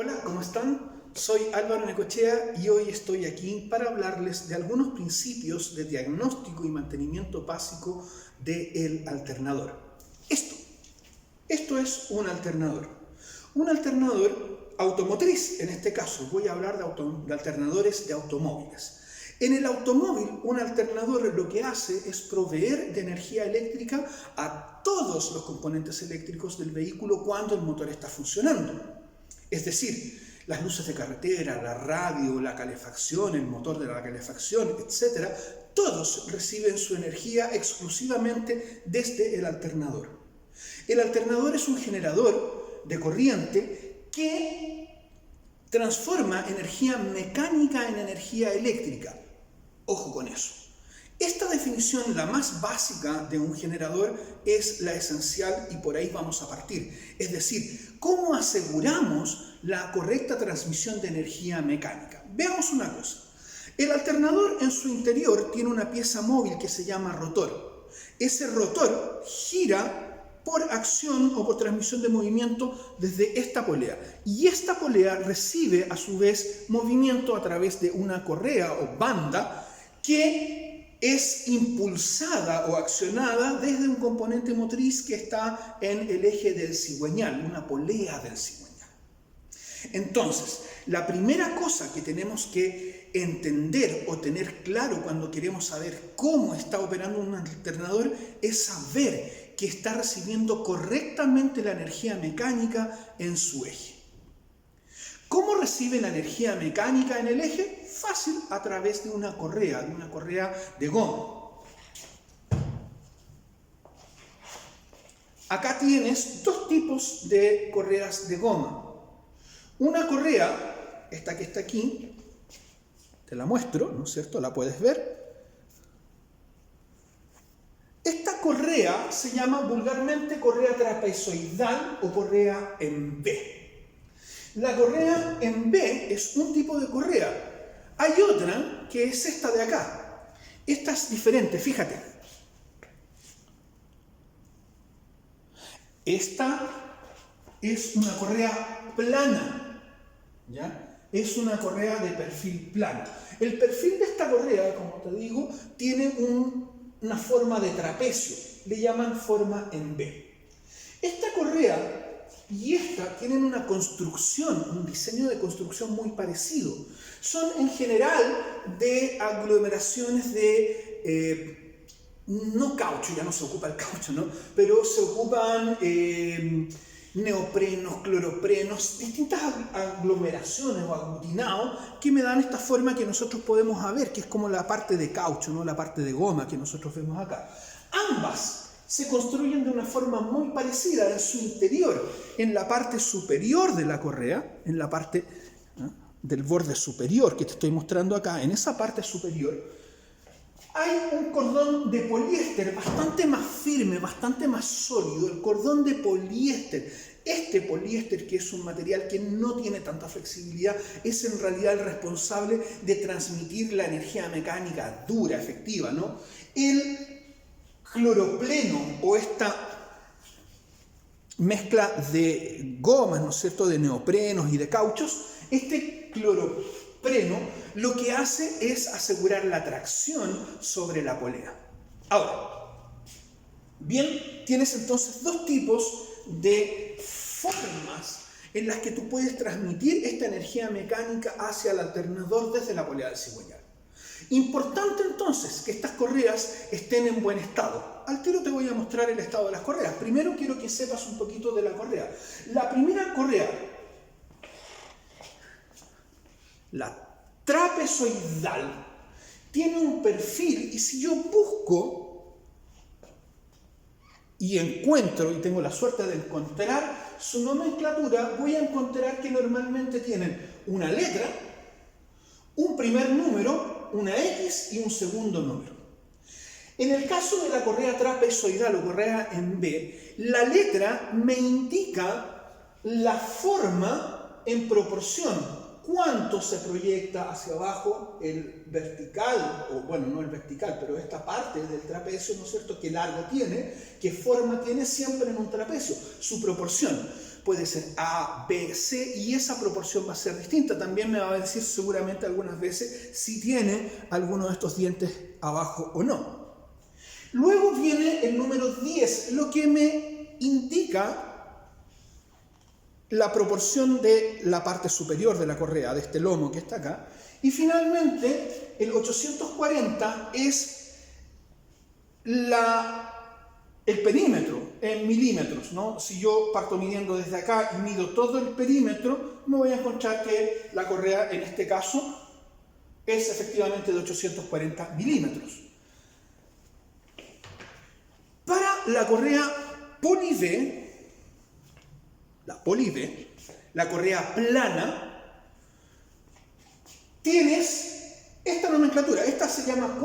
Hola, ¿cómo están? Soy Álvaro Necochea y hoy estoy aquí para hablarles de algunos principios de diagnóstico y mantenimiento básico del alternador. Esto es un alternador. Un alternador automotriz, en este caso voy a hablar de alternadores de automóviles. En el automóvil, un alternador lo que hace es proveer de energía eléctrica a todos los componentes eléctricos del vehículo cuando el motor está funcionando. Es decir, las luces de carretera, la radio, la calefacción, el motor de la calefacción, etc., todos reciben su energía exclusivamente desde el alternador. El alternador es un generador de corriente que transforma energía mecánica en energía eléctrica. Ojo con eso. Esta definición, la más básica de un generador, es la esencial y por ahí vamos a partir. Es decir, ¿cómo aseguramos la correcta transmisión de energía mecánica? Veamos una cosa. El alternador en su interior tiene una pieza móvil que se llama rotor. Ese rotor gira por acción o por transmisión de movimiento desde esta polea. Y esta polea recibe a su vez movimiento a través de una correa o banda que es impulsada o accionada desde un componente motriz que está en el eje del cigüeñal, una polea del cigüeñal. Entonces, la primera cosa que tenemos que entender o tener claro cuando queremos saber cómo está operando un alternador es saber que está recibiendo correctamente la energía mecánica en su eje. ¿Cómo recibe la energía mecánica en el eje? Fácil, a través de una correa de goma. Acá tienes dos tipos de correas de goma. Una correa, esta que está aquí, te la muestro, ¿no es cierto? La puedes ver. Esta correa se llama vulgarmente correa trapezoidal o correa en B. La correa en B es un tipo de correa. Hay otra que es esta de acá. Esta es diferente, fíjate. Esta es una correa plana, ¿ya? Es una correa de perfil plano. El perfil de esta correa, como te digo, tiene una forma de trapecio. Le llaman forma en B. Esta correa y esta tienen una construcción, un diseño de construcción muy parecido. Son en general de aglomeraciones de, no caucho, ya no se ocupa el caucho, ¿no? Pero se ocupan neoprenos, cloroprenos, distintas aglomeraciones o aglutinados que me dan esta forma que nosotros podemos ver, que es como la parte de caucho, ¿no? La parte de goma que nosotros vemos acá. Ambas se construyen de una forma muy parecida en su interior, en la parte superior de la correa, en la parte del borde superior que te estoy mostrando acá, en esa parte superior, hay un cordón de poliéster bastante más firme, bastante más sólido, el cordón de poliéster. Este poliéster, que es un material que no tiene tanta flexibilidad, es en realidad el responsable de transmitir la energía mecánica dura, efectiva, ¿no? El cloropleno o esta mezcla de gomas, ¿no es cierto?, de neoprenos y de cauchos, este cloropreno lo que hace es asegurar la tracción sobre la polea. Ahora, bien, tienes entonces dos tipos de formas en las que tú puedes transmitir esta energía mecánica hacia el alternador desde la polea del cigüeñal. Importante entonces que estas correas estén en buen estado. Al tiro te voy a mostrar el estado de las correas. Primero quiero que sepas un poquito de la correa. La primera correa, la trapezoidal, tiene un perfil y si yo busco y encuentro, y tengo la suerte de encontrar su nomenclatura, voy a encontrar que normalmente tienen una letra, un primer número, una X y un segundo número. En el caso de la correa trapezoidal o correa en B, la letra me indica la forma en proporción. Cuánto se proyecta hacia abajo el vertical, o bueno, no el vertical, pero esta parte del trapecio, ¿no es cierto?, qué largo tiene, qué forma tiene siempre en un trapecio, su proporción. puede ser A, B, C, y esa proporción va a ser distinta. También me va a decir seguramente algunas veces si tiene alguno de estos dientes abajo o no. Luego viene el número 10, lo que me indica la proporción de la parte superior de la correa, de este lomo que está acá. Y finalmente, el 840 es el perímetro en milímetros, ¿no? Si yo parto midiendo desde acá y mido todo el perímetro, me voy a encontrar que la correa en este caso es efectivamente de 840 milímetros. Para la correa Poly-V, la correa plana, tienes esta nomenclatura. Esta se llama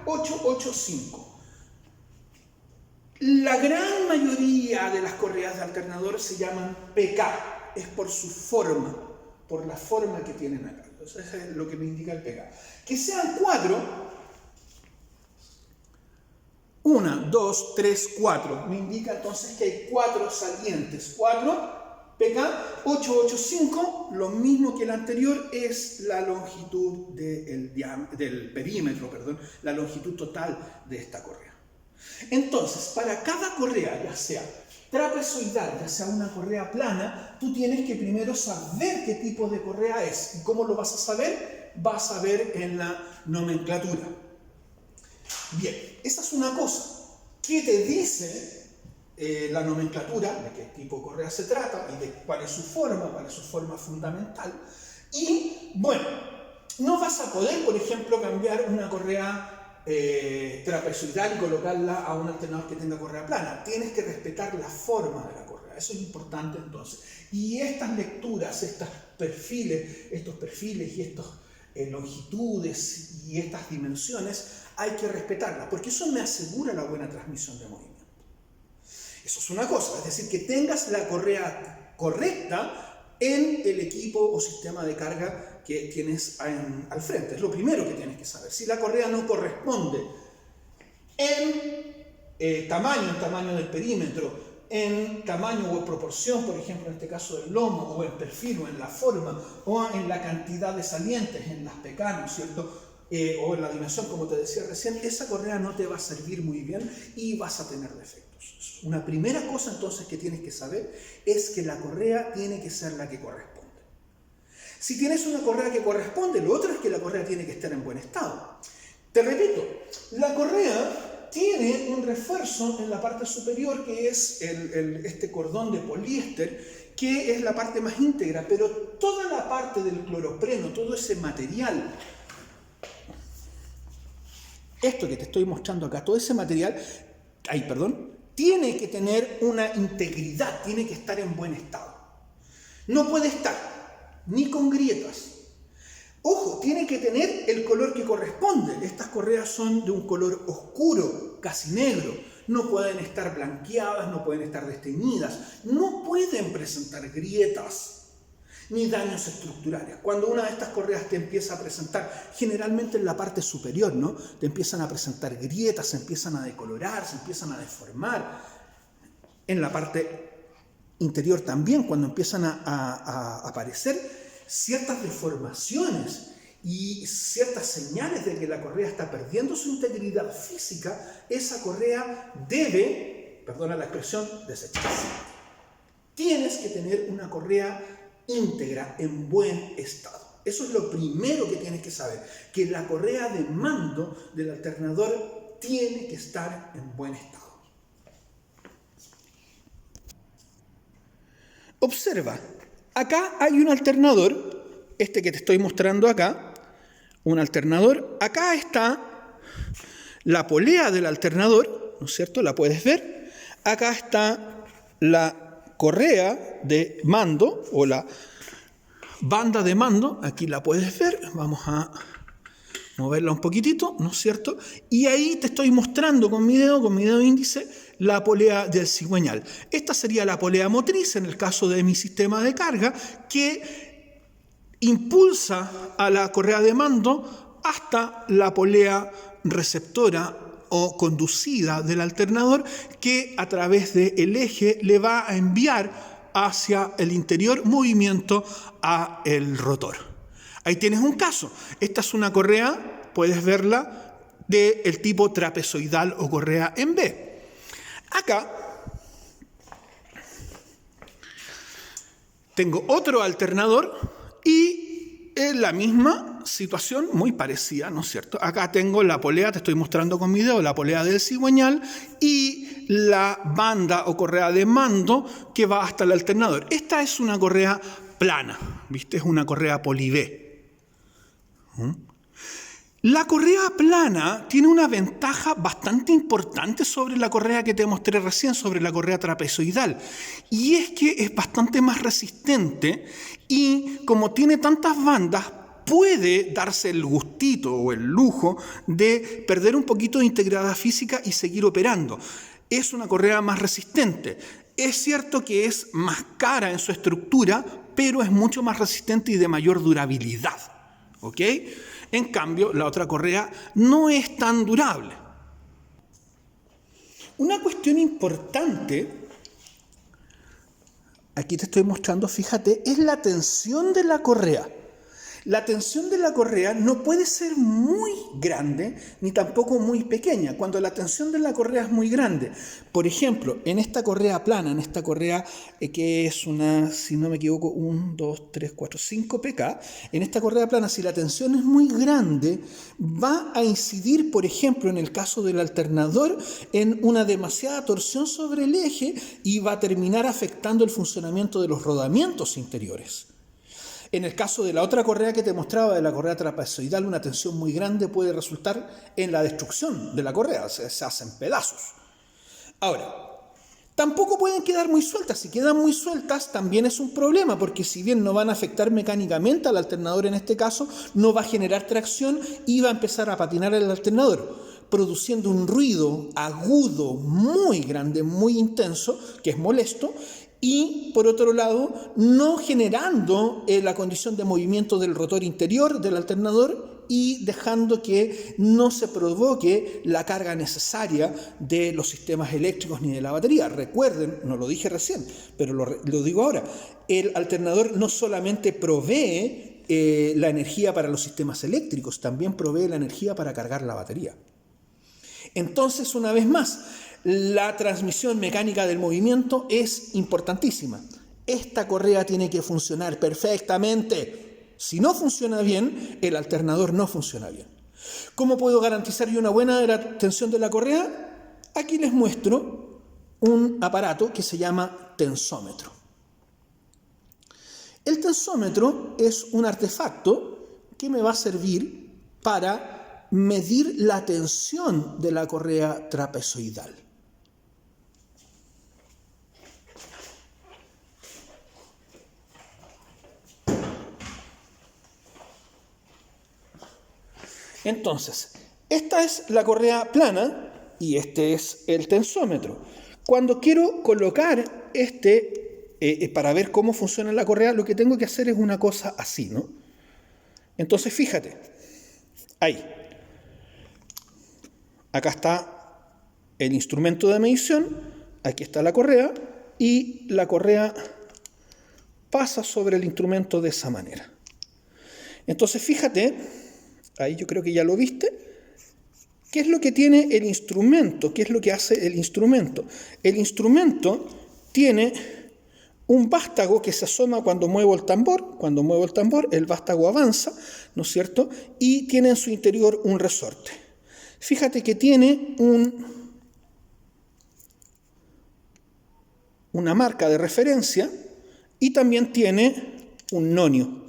4PK885. La gran mayoría de las correas de alternador se llaman PK. Es por su forma, por la forma que tienen acá. Entonces, eso es lo que me indica el PK. Que sean 4... 1, 2, 3, 4. Me indica entonces que hay 4 salientes. 4 PK 885, lo mismo que el anterior, es la longitud del perímetro, la longitud total de esta correa. Entonces, para cada correa, ya sea trapezoidal, ya sea una correa plana, tú tienes que primero saber qué tipo de correa es. ¿Y cómo lo vas a saber? Vas a ver en la nomenclatura. Bien, esa es una cosa. ¿Qué te dice la nomenclatura? De qué tipo de correa se trata y de cuál es su forma fundamental. Y, bueno, no vas a poder, por ejemplo, cambiar una correa trapezoidal y colocarla a un alternador que tenga correa plana. Tienes que respetar la forma de la correa. Eso es importante entonces. Y estas lecturas, estos perfiles y estas longitudes y estas dimensiones, hay que respetarlas, porque eso me asegura la buena transmisión de movimiento. Eso es una cosa, es decir, que tengas la correa correcta en el equipo o sistema de carga que tienes al frente. Es lo primero que tienes que saber. Si la correa no corresponde en tamaño del perímetro, en tamaño o en proporción, por ejemplo, en este caso del lomo, o en perfil, o en la forma, o en la cantidad de salientes, en las PK, ¿no es cierto?, o en la dimensión, como te decía recién, esa correa no te va a servir muy bien y vas a tener defectos. Una primera cosa entonces que tienes que saber es que la correa tiene que ser la que corresponde. Si tienes una correa que corresponde, lo otro es que la correa tiene que estar en buen estado. Te repito, la correa tiene un refuerzo en la parte superior que es este cordón de poliéster, que es la parte más íntegra, pero toda la parte del cloropreno, todo ese material, esto que te estoy mostrando acá, todo ese material, tiene que tener una integridad, tiene que estar en buen estado. No puede estar ni con grietas. Ojo, tiene que tener el color que corresponde. Estas correas son de un color oscuro, casi negro. No pueden estar blanqueadas, no pueden estar desteñidas, no pueden presentar grietas ni daños estructurales. Cuando una de estas correas te empieza a presentar, generalmente en la parte superior, ¿no?, te empiezan a presentar grietas, se empiezan a decolorar, se empiezan a deformar. En la parte interior también, cuando empiezan a aparecer ciertas deformaciones y ciertas señales de que la correa está perdiendo su integridad física, esa correa debe, perdona la expresión, desecharse. Tienes que tener una correa íntegra, en buen estado. Eso es lo primero que tienes que saber, que la correa de mando del alternador tiene que estar en buen estado. Observa, acá hay un alternador, este que te estoy mostrando acá, un alternador. Acá está la polea del alternador, ¿no es cierto? La puedes ver. Acá está la correa de mando o la banda de mando, aquí la puedes ver, vamos a moverla un poquitito, ¿no es cierto? Y ahí te estoy mostrando con mi dedo índice, la polea del cigüeñal. Esta sería la polea motriz en el caso de mi sistema de carga, que impulsa a la correa de mando hasta la polea receptora o conducida del alternador que a través del eje le va a enviar hacia el interior movimiento a el rotor. Ahí tienes un caso. Esta es una correa, puedes verla, del tipo trapezoidal o correa en B. Acá tengo otro alternador y en la misma situación muy parecida, ¿no es cierto? Acá tengo la polea, te estoy mostrando con mi dedo, la polea del cigüeñal y la banda o correa de mando que va hasta el alternador. Esta es una correa plana, ¿viste? Es una correa poli-B. La correa plana tiene una ventaja bastante importante sobre la correa que te mostré recién, sobre la correa trapezoidal, y es que es bastante más resistente y como tiene tantas bandas, puede darse el gustito o el lujo de perder un poquito de integridad física y seguir operando. Es una correa más resistente. Es cierto que es más cara en su estructura, pero es mucho más resistente y de mayor durabilidad. ¿Ok? En cambio, la otra correa no es tan durable. Una cuestión importante, aquí te estoy mostrando, fíjate, es la tensión de la correa. La tensión de la correa no puede ser muy grande ni tampoco muy pequeña. Cuando la tensión de la correa es muy grande, por ejemplo, en esta correa plana, en esta correa que es una, si no me equivoco, 1, 2, 3, 4, 5 pk, en esta correa plana, si la tensión es muy grande, va a incidir, por ejemplo, en el caso del alternador, en una demasiada torsión sobre el eje y va a terminar afectando el funcionamiento de los rodamientos interiores. En el caso de la otra correa que te mostraba, de la correa trapezoidal, una tensión muy grande puede resultar en la destrucción de la correa, se hacen pedazos. Ahora, tampoco pueden quedar muy sueltas. Si quedan muy sueltas también es un problema, porque si bien no van a afectar mecánicamente al alternador en este caso, no va a generar tracción y va a empezar a patinar el alternador, produciendo un ruido agudo muy grande, muy intenso, que es molesto, y por otro lado no generando la condición de movimiento del rotor interior del alternador y dejando que no se provoque la carga necesaria de los sistemas eléctricos ni de la batería. Recuerden, no lo dije recién, pero lo digo ahora, el alternador no solamente provee la energía para los sistemas eléctricos, también provee la energía para cargar la batería. Entonces, una vez más, la transmisión mecánica del movimiento es importantísima. Esta correa tiene que funcionar perfectamente. Si no funciona bien, el alternador no funciona bien. ¿Cómo puedo garantizar yo una buena tensión de la correa? Aquí les muestro un aparato que se llama tensómetro. El tensómetro es un artefacto que me va a servir para medir la tensión de la correa trapezoidal. Entonces, esta es la correa plana y este es el tensómetro. Cuando quiero colocar para ver cómo funciona la correa, lo que tengo que hacer es una cosa así, ¿no? Entonces, fíjate, ahí. Acá está el instrumento de medición, aquí está la correa y la correa pasa sobre el instrumento de esa manera. Entonces, fíjate, ahí yo creo que ya lo viste. ¿Qué es lo que tiene el instrumento? ¿Qué es lo que hace el instrumento? El instrumento tiene un vástago que se asoma cuando muevo el tambor. Cuando muevo el tambor, el vástago avanza, ¿no es cierto? Y tiene en su interior un resorte. Fíjate que tiene una marca de referencia y también tiene un nonio.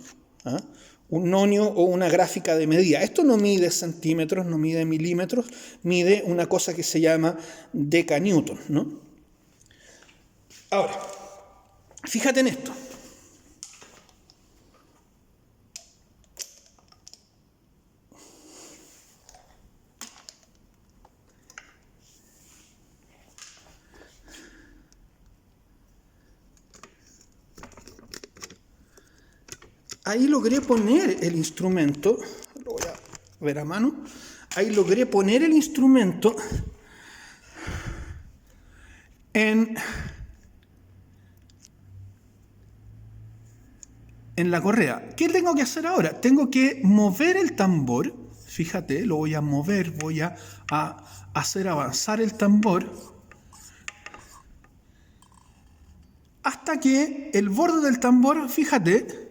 Un nonio o una gráfica de medida. Esto no mide centímetros, no mide milímetros, mide una cosa que se llama decanewton, ¿no? Ahora, fíjate en esto. Ahí logré poner el instrumento, lo voy a ver a mano, Ahí logré poner el instrumento en la correa. ¿Qué tengo que hacer ahora? Tengo que mover el tambor. Fíjate, lo voy a mover, voy a hacer avanzar el tambor hasta que el borde del tambor, fíjate,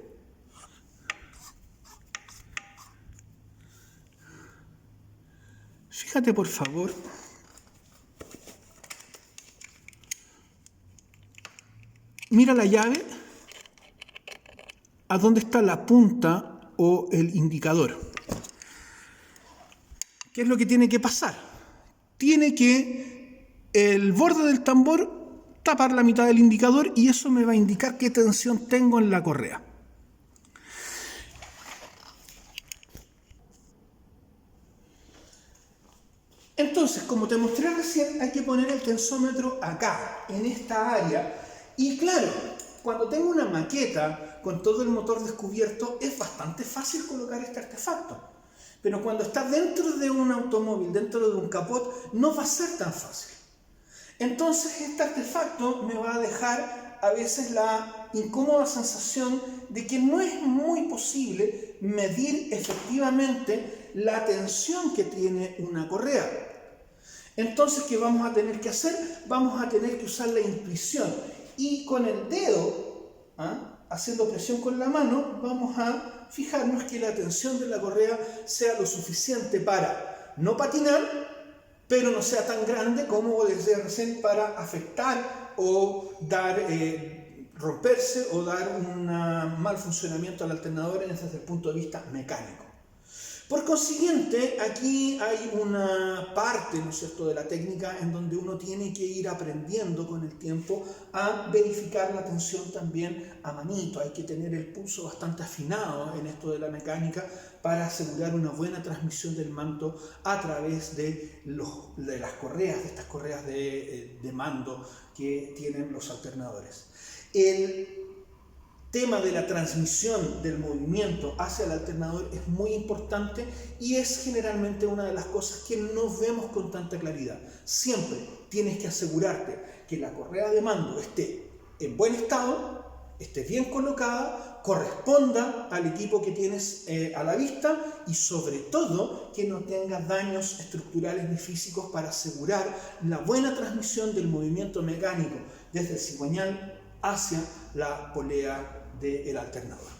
por favor, mira la llave, a dónde está la punta o el indicador. ¿Qué es lo que tiene que pasar? Tiene que el borde del tambor tapar la mitad del indicador y eso me va a indicar qué tensión tengo en la correa. Entonces, como te mostré recién, hay que poner el tensómetro acá, en esta área. Y claro, cuando tengo una maqueta con todo el motor descubierto, es bastante fácil colocar este artefacto. Pero cuando está dentro de un automóvil, dentro de un capot, no va a ser tan fácil. Entonces, este artefacto me va a dejar a veces la incómoda sensación de que no es muy posible medir efectivamente la tensión que tiene una correa. Entonces, ¿qué vamos a tener que hacer? Vamos a tener que usar la intuición y con el dedo, haciendo presión con la mano, vamos a fijarnos que la tensión de la correa sea lo suficiente para no patinar, pero no sea tan grande como decía recién para afectar o dar, romperse o dar un mal funcionamiento al alternador desde el punto de vista mecánico. Por consiguiente, aquí hay una parte, ¿no es cierto?, de la técnica en donde uno tiene que ir aprendiendo con el tiempo a verificar la tensión también a manito. Hay que tener el pulso bastante afinado en esto de la mecánica para asegurar una buena transmisión del mando a través de las correas, de estas correas de mando que tienen los alternadores. El tema de la transmisión del movimiento hacia el alternador es muy importante y es generalmente una de las cosas que no vemos con tanta claridad. Siempre tienes que asegurarte que la correa de mando esté en buen estado, esté bien colocada, corresponda al equipo que tienes a la vista y sobre todo que no tenga daños estructurales ni físicos para asegurar la buena transmisión del movimiento mecánico desde el cigüeñal hacia la polea del alternador.